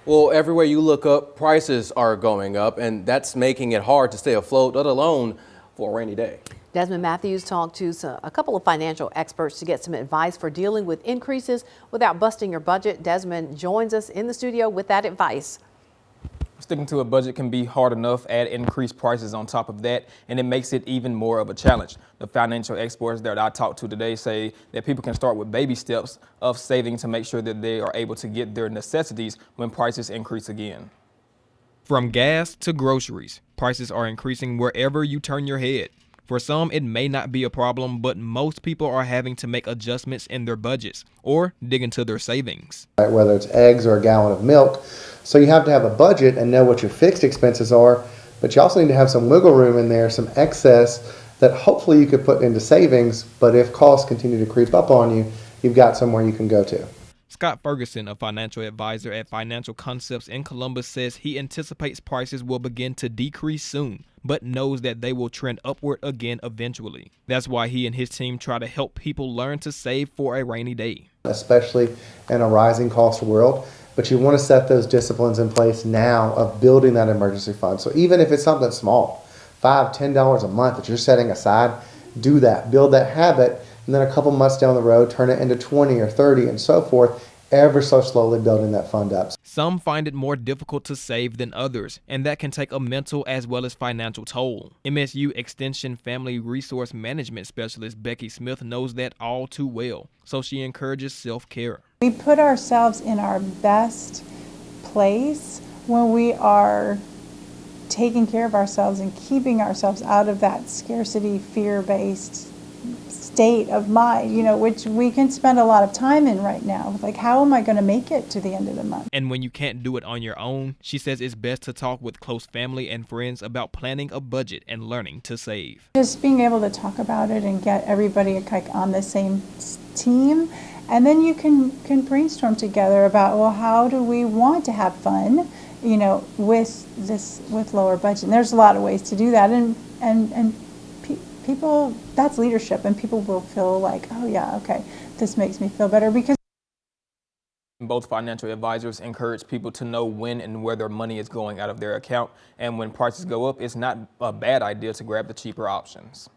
Well, everywhere you look up, prices are going up, and that's making it hard to stay afloat, let alone for a rainy day. Desmond Matthews talked to a couple of financial experts to get some advice for dealing with increases without busting your budget. Desmond joins us in the studio with that advice. Sticking to a budget can be hard enough, add increased prices on top of that, and it makes it even more of a challenge. The financial experts that I talked to today say that people can start with baby steps of saving to make sure that they are able to get their necessities when prices increase again. From gas to groceries, prices are increasing wherever you turn your head. For some, it may not be a problem, but most people are having to make adjustments in their budgets or dig into their savings. Right, whether it's eggs or a gallon of milk. So you have to have a budget and know what your fixed expenses are, but you also need to have some wiggle room in there, some excess that hopefully you could put into savings, but if costs continue to creep up on you, you've got somewhere you can go to. Scott Ferguson, a financial advisor at Financial Concepts in Columbus, says he anticipates prices will begin to decrease soon, but knows that they will trend upward again eventually. That's why he and his team try to help people learn to save for a rainy day. Especially in a rising cost world, but you want to set those disciplines in place now of building that emergency fund. So even if it's something small, $5, $10 a month that you're setting aside, do that, build that habit. And then a couple months down the road, turn it into 20 or 30 and so forth, ever so slowly building that fund up. Some find it more difficult to save than others, and that can take a mental as well as financial toll. MSU Extension Family Resource Management Specialist Becky Smith knows that all too well, so she encourages self-care. We put ourselves in our best place when we are taking care of ourselves and keeping ourselves out of that scarcity, fear-based state of mind, which we can spend a lot of time in right now. Like, how am I going to make it to the end of the month? And when you can't do it on your own, she says it's best to talk with close family and friends about planning a budget and learning to save. Just being able to talk about it and get everybody on the same team, and then you can brainstorm together about, well, how do we want to have fun, with lower budget. And there's a lot of ways to do that, and people, that's leadership, and people will feel like, oh yeah, okay, this makes me feel better. Because both financial advisors encourage people to know when and where their money is going out of their account, and when prices go up, it's not a bad idea to grab the cheaper options.